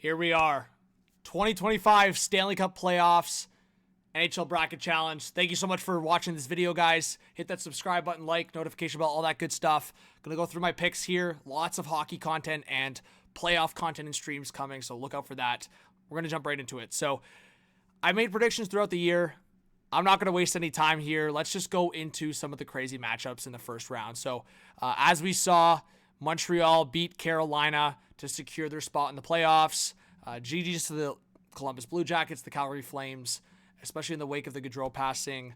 Here we are. 2025 Stanley Cup Playoffs, NHL Bracket Challenge. Thank you so much for watching this video, guys. Hit that subscribe button, like, notification bell, all that good stuff. Gonna go through my picks here. Lots of hockey content and playoff content and streams coming, so look out for that. We're gonna jump right into it. So I made predictions throughout the year. I'm not going to waste any time here. Let's just go into some of the crazy matchups in the first round. So as we saw, Montreal beat Carolina to secure their spot in the playoffs. GG's to the Columbus Blue Jackets, the Calgary Flames, especially in the wake of the Gaudreau passing.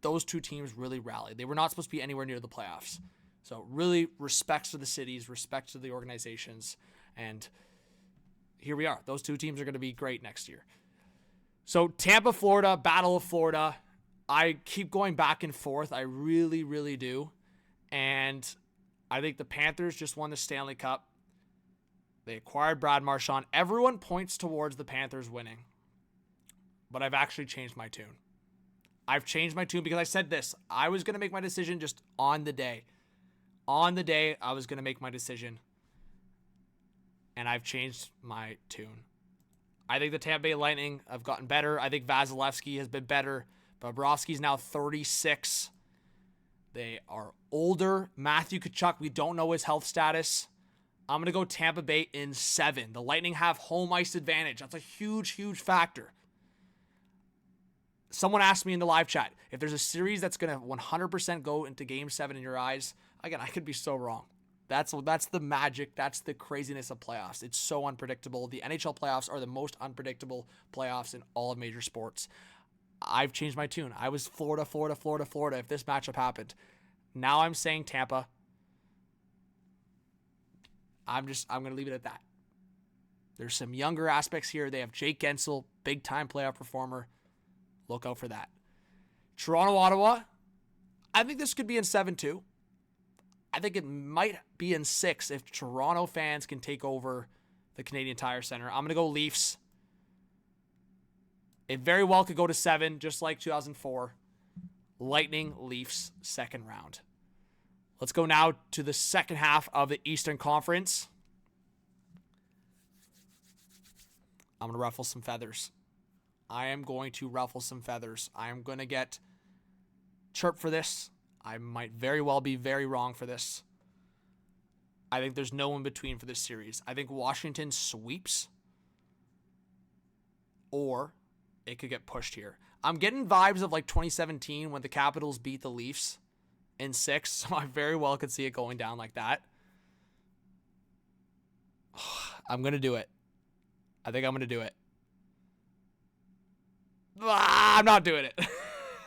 Those two teams really rallied. They were not supposed to be anywhere near the playoffs. So really respect to the cities, respect to the organizations, and here we are. Those two teams are going to be great next year. So Tampa, Florida, Battle of Florida. I keep going back and forth. I really, really do. And I think the Panthers just won the Stanley Cup. They acquired Brad Marchand. Everyone points towards the Panthers winning. But I've actually changed my tune. I've changed my tune because I said this. I was going to make my decision just on the day. On the day, I was going to make my decision. And I've changed my tune. I think the Tampa Bay Lightning have gotten better. I think Vasilevsky has been better. Bobrovsky's now 36. They are older. Matthew Tkachuk, we don't know his health status. I'm going to go Tampa Bay in 7. The Lightning have home ice advantage. That's a huge, huge factor. Someone asked me in the live chat, if there's a series that's going to 100% go into Game 7 in your eyes, again, I could be so wrong. That's the magic. That's the craziness of playoffs. It's so unpredictable. The NHL playoffs are the most unpredictable playoffs in all of major sports. I've changed my tune. I was Florida if this matchup happened. Now I'm saying Tampa. I'm going to leave it at that. There's some younger aspects here. They have Jake Gensel, big-time playoff performer. Look out for that. Toronto, Ottawa. I think this could be in 7 too. I think it might be in 6 if Toronto fans can take over the Canadian Tire Center. I'm going to go Leafs. It very well could go to 7, just like 2004. Lightning, Leafs, second round. Let's go now to the second half of the Eastern Conference. I'm going to ruffle some feathers. I am going to ruffle some feathers. I am going to get chirped for this. I might very well be very wrong for this. I think there's no in between for this series. I think Washington sweeps, or it could get pushed here. I'm getting vibes of like 2017 when the Capitals beat the Leafs in 6, so I very well could see it going down like that. I'm going to do it. I think I'm going to do it. I'm not doing it.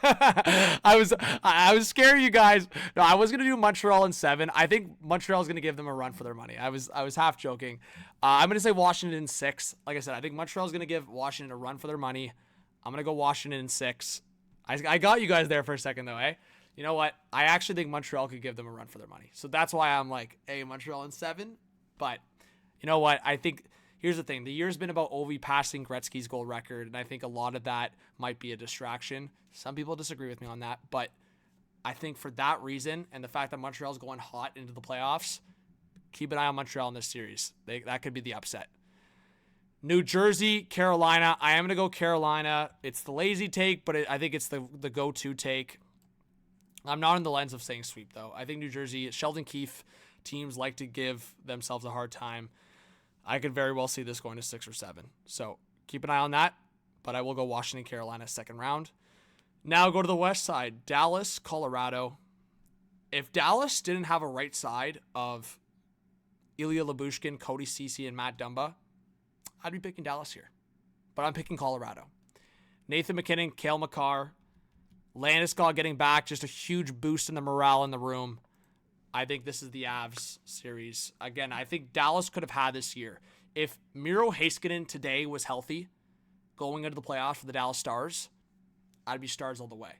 I was scaring you guys. No, I was gonna do Montreal in 7. I think Montreal's gonna give them a run for their money. I was half joking. I'm gonna say Washington in 6. Like I said, I think Montreal's gonna give Washington a run for their money. I'm gonna go Washington in 6. I got you guys there for a second though, eh? You know what? I actually think Montreal could give them a run for their money. So that's why I'm like, hey, Montreal in 7. But you know what? I think here's the thing. The year's been about Ovi passing Gretzky's goal record, and I think a lot of that might be a distraction. Some people disagree with me on that, but I think for that reason and the fact that Montreal's going hot into the playoffs, keep an eye on Montreal in this series. That could be the upset. New Jersey, Carolina. I am going to go Carolina. It's the lazy take, but I think it's the go-to take. I'm not in the lens of saying sweep, though. I think New Jersey, Sheldon Keefe, teams like to give themselves a hard time. I could very well see this going to 6 or 7. So keep an eye on that. But I will go Washington, Carolina, second round. Now go to the west side. Dallas, Colorado. If Dallas didn't have a right side of Ilya Lyubushkin, Cody Ceci, and Matt Dumba, I'd be picking Dallas here. But I'm picking Colorado. Nathan McKinnon, Cale Makar. Landeskog getting back. Just a huge boost in the morale in the room. I think this is the Avs series. Again, I think Dallas could have had this year. If Miro Heiskanen today was healthy, going into the playoffs for the Dallas Stars, I'd be Stars all the way.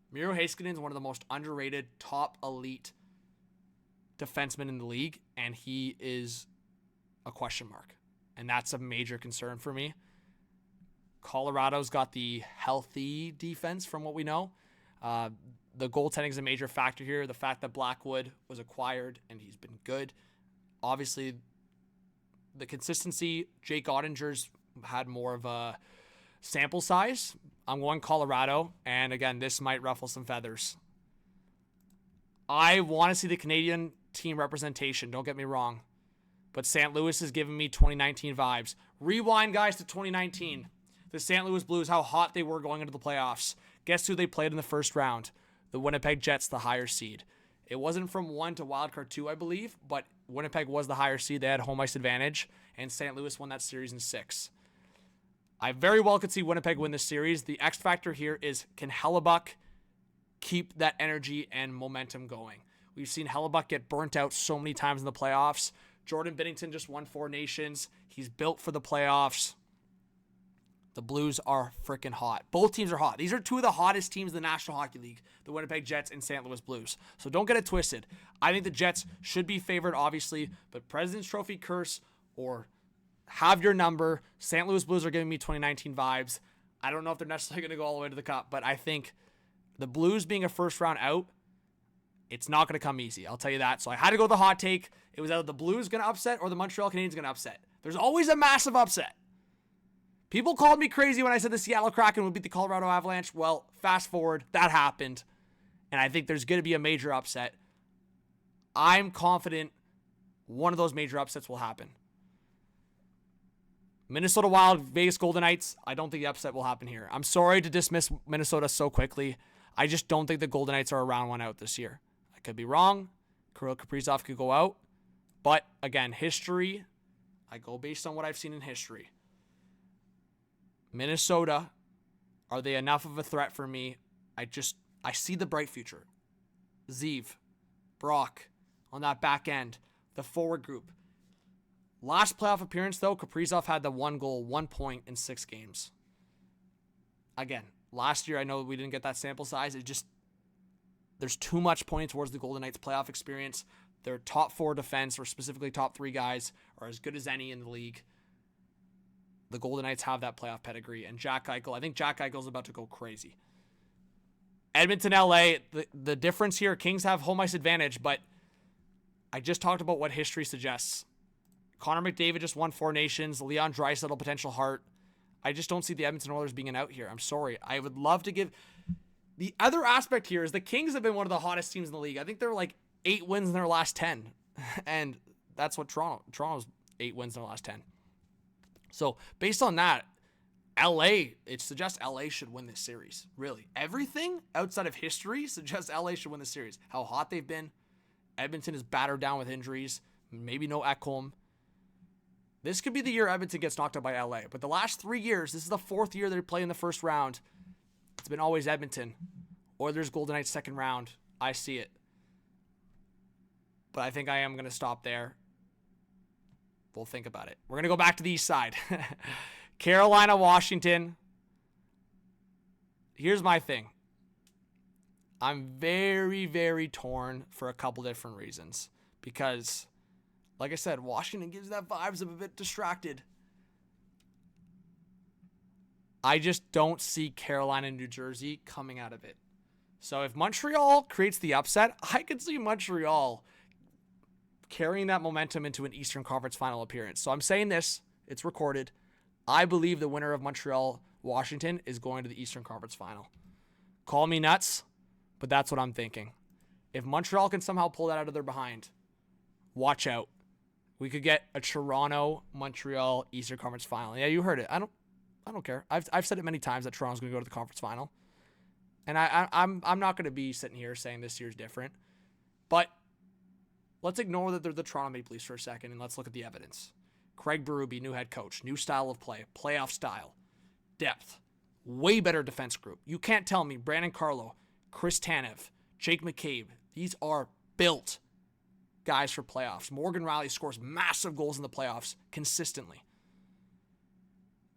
Miro Heiskanen is one of the most underrated, top elite defensemen in the league, and he is a question mark. And that's a major concern for me. Colorado's got the healthy defense from what we know. The goaltending is a major factor here. The fact that Blackwood was acquired and he's been good. Obviously, the consistency, Jake Ottinger's had more of a sample size. I'm going Colorado, and again, this might ruffle some feathers. I want to see the Canadian team representation, don't get me wrong, but St. Louis is giving me 2019 vibes. Rewind, guys, to 2019. The St. Louis Blues, how hot they were going into the playoffs. Guess who they played in the first round? The Winnipeg Jets, the higher seed. It wasn't from 1 to wildcard 2, I believe, but Winnipeg was the higher seed. They had home ice advantage, and St. Louis won that series in 6. I very well could see Winnipeg win this series. The X factor here is, can Hellebuck keep that energy and momentum going? We've seen Hellebuck get burnt out so many times in the playoffs. Jordan Binnington just won 4 nations. He's built for the playoffs. The Blues are freaking hot. Both teams are hot. These are 2 of the hottest teams in the National Hockey League, the Winnipeg Jets and St. Louis Blues. So don't get it twisted. I think the Jets should be favored, obviously, but President's Trophy curse or have your number. St. Louis Blues are giving me 2019 vibes. I don't know if they're necessarily going to go all the way to the Cup, but I think the Blues being a first round out, it's not going to come easy. I'll tell you that. So I had to go with the hot take. It was either the Blues going to upset or the Montreal Canadiens going to upset. There's always a massive upset. People called me crazy when I said the Seattle Kraken would beat the Colorado Avalanche. Well, fast forward, that happened. And I think there's going to be a major upset. I'm confident one of those major upsets will happen. Minnesota Wild, Vegas Golden Knights, I don't think the upset will happen here. I'm sorry to dismiss Minnesota so quickly. I just don't think the Golden Knights are a round 1 out this year. I could be wrong. Kirill Kaprizov could go out. But, again, history, I go based on what I've seen in history. Minnesota, are they enough of a threat for me? I see the bright future. Zeev, Brock, on that back end, the forward group. Last playoff appearance, though, Kaprizov had the 1 goal, 1 point in 6 games. Again, last year, I know we didn't get that sample size. There's too much pointing towards the Golden Knights playoff experience. Their top 4 defense, or specifically top 3 guys, are as good as any in the league. The Golden Knights have that playoff pedigree. And Jack Eichel, I think Jack Eichel's about to go crazy. Edmonton, LA, the difference here, Kings have home ice advantage, but I just talked about what history suggests. Connor McDavid just won 4 nations. Leon Draisaitl, potential Hart. I just don't see the Edmonton Oilers being an out here. I'm sorry. I would love to give... The other aspect here is the Kings have been one of the hottest teams in the league. I think they're like 8 wins in their last 10. And that's what Toronto's 8 wins in their last 10. So based on that, LA, it suggests LA should win this series. Really. Everything outside of history suggests LA should win the series. How hot they've been. Edmonton is battered down with injuries. Maybe no Ekholm. This could be the year Edmonton gets knocked out by LA. But the last 3 years, this is the 4th year they're playing in the first round. It's been always Edmonton. Oilers, Golden Knights, second round. I see it. But I think I am going to stop there. We'll think about it. We're going to go back to the east side. Carolina, Washington. Here's my thing. I'm very, very torn for a couple different reasons. Because, like I said, Washington gives that vibes of a bit distracted. I just don't see Carolina and New Jersey coming out of it. So if Montreal creates the upset, I could see Montreal carrying that momentum into an Eastern Conference final appearance. So I'm saying this, it's recorded. I believe the winner of Montreal-Washington is going to the Eastern Conference final. Call me nuts, but that's what I'm thinking. If Montreal can somehow pull that out of their behind, watch out. We could get a Toronto-Montreal Eastern Conference final. Yeah, you heard it. I don't care. I've said it many times that Toronto's going to go to the conference final. And I'm not going to be sitting here saying this year's different. But let's ignore that they're the Toronto Maple Leafs for a second, and let's look at the evidence. Craig Berube, new head coach, new style of play, playoff style, depth, way better defense group. You can't tell me Brandon Carlo, Chris Tanev, Jake McCabe, these are built guys for playoffs. Morgan Rielly scores massive goals in the playoffs consistently.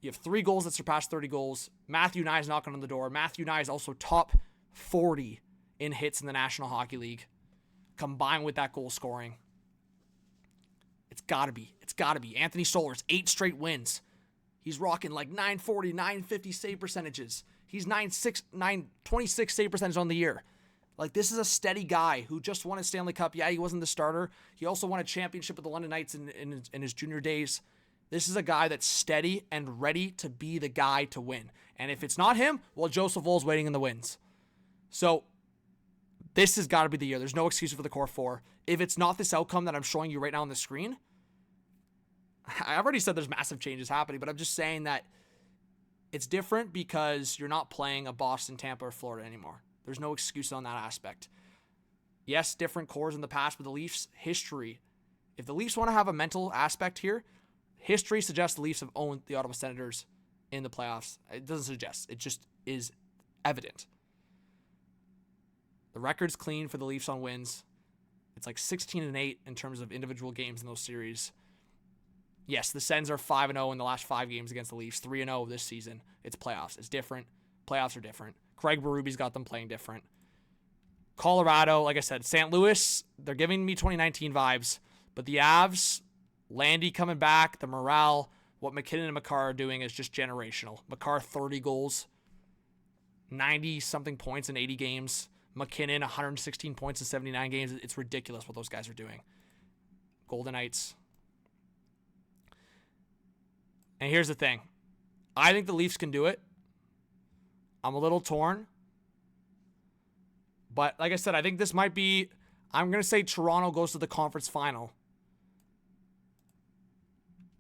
You have 3 goals that surpass 30 goals. Matthew Nye is knocking on the door. Matthew Nye is also top 40 in hits in the National Hockey League. Combined with that goal scoring. It's got to be. It's got to be. Anthony Stolarz, 8 straight wins. He's rocking like 940, 950 save percentages. He's 926 save percentage on the year. Like, this is a steady guy who just won a Stanley Cup. Yeah, he wasn't the starter. He also won a championship with the London Knights in his junior days. This is a guy that's steady and ready to be the guy to win. And if it's not him, well, Joseph Woll's waiting in the wings. So this has got to be the year. There's no excuse for the core four. If it's not this outcome that I'm showing you right now on the screen, I already said there's massive changes happening, but I'm just saying that it's different because you're not playing a Boston, Tampa, or Florida anymore. There's no excuse on that aspect. Yes, different cores in the past, but the Leafs' history, if the Leafs want to have a mental aspect here, history suggests the Leafs have owned the Ottawa Senators in the playoffs. It doesn't suggest. It just is evident. The record's clean for the Leafs on wins. It's like 16-8 in terms of individual games in those series. Yes, the Sens are 5-0 in the last 5 games against the Leafs, 3-0 this season. It's playoffs. It's different. Playoffs are different. Craig Berube's got them playing different. Colorado, like I said, St. Louis, they're giving me 2019 vibes. But the Avs, Landy coming back, the morale, what McKinnon and Makar are doing is just generational. Makar, 30 goals, 90-something points in 80 games. McKinnon, 116 points in 79 games. It's ridiculous what those guys are doing. Golden Knights. And here's the thing. I think the Leafs can do it. I'm a little torn. But like I said, I think this might be... I'm going to say Toronto goes to the conference final.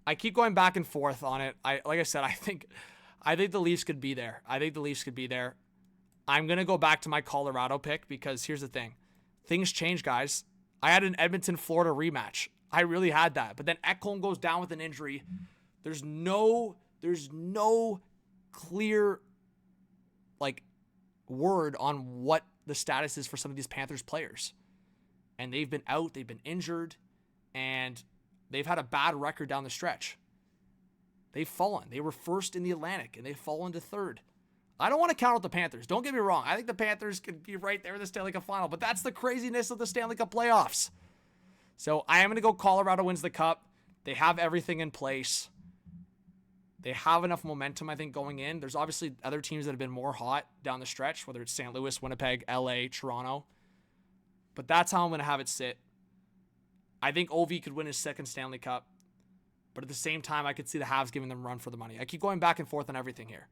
I keep going back and forth on it. Like I said, I think the Leafs could be there. I'm going to go back to my Colorado pick because here's the thing. Things change, guys. I had an Edmonton-Florida rematch. I really had that. But then Ekholm goes down with an injury. There's no clear word on what the status is for some of these Panthers players. And they've been out, they've been injured, and they've had a bad record down the stretch. They've fallen. They were first in the Atlantic, and they've fallen to third. I don't want to count out the Panthers. Don't get me wrong. I think the Panthers could be right there in the Stanley Cup final, but that's the craziness of the Stanley Cup playoffs. So I am going to go Colorado wins the Cup. They have everything in place. They have enough momentum, I think, going in. There's obviously other teams that have been more hot down the stretch, whether it's St. Louis, Winnipeg, LA, Toronto. But that's how I'm going to have it sit. I think Ovi could win his second Stanley Cup. But at the same time, I could see the Habs giving them a run for the money. I keep going back and forth on everything here.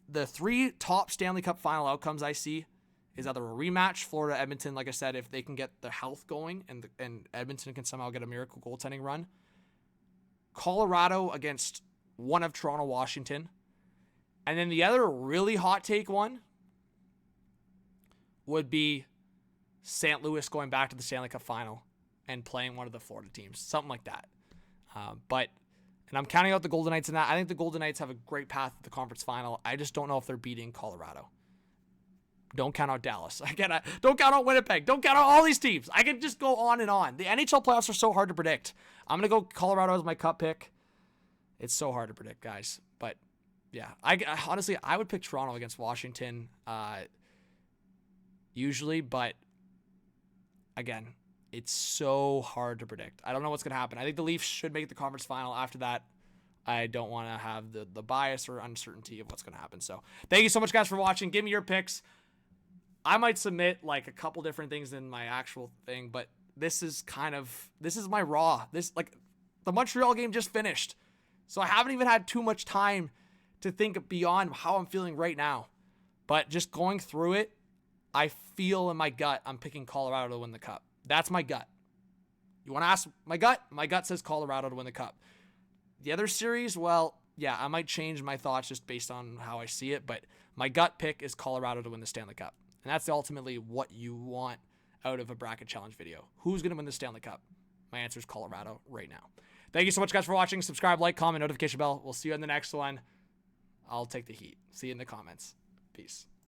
The 3 top Stanley Cup final outcomes I see is either a rematch, Florida, Edmonton, like I said, if they can get the health going and Edmonton can somehow get a miracle goaltending run. Colorado against one of Toronto, Washington. And then the other really hot take one would be St. Louis going back to the Stanley Cup final and playing one of the Florida teams. Something like that. And I'm counting out the Golden Knights in that. I think the Golden Knights have a great path to the conference final. I just don't know if they're beating Colorado. Don't count out Dallas. Don't count out Winnipeg. Don't count out all these teams. I could just go on and on. The NHL playoffs are so hard to predict. I'm going to go Colorado as my cup pick. It's so hard to predict, guys. But, yeah. Honestly, I would pick Toronto against Washington usually. But, again, it's so hard to predict. I don't know what's going to happen. I think the Leafs should make the conference final. After that, I don't want to have the bias or uncertainty of what's going to happen. So, thank you so much, guys, for watching. Give me your picks. I might submit a couple different things in my actual thing, but this is my raw. The Montreal game just finished. So I haven't even had too much time to think beyond how I'm feeling right now. But just going through it, I feel in my gut I'm picking Colorado to win the Cup. That's my gut. You want to ask my gut? My gut says Colorado to win the Cup. The other series, well, yeah, I might change my thoughts just based on how I see it, but my gut pick is Colorado to win the Stanley Cup. And that's ultimately what you want out of a bracket challenge video. Who's going to win the Stanley Cup? My answer is Colorado right now. Thank you so much, guys, for watching. Subscribe, like, comment, notification bell. We'll see you in the next one. I'll take the heat. See you in the comments. Peace.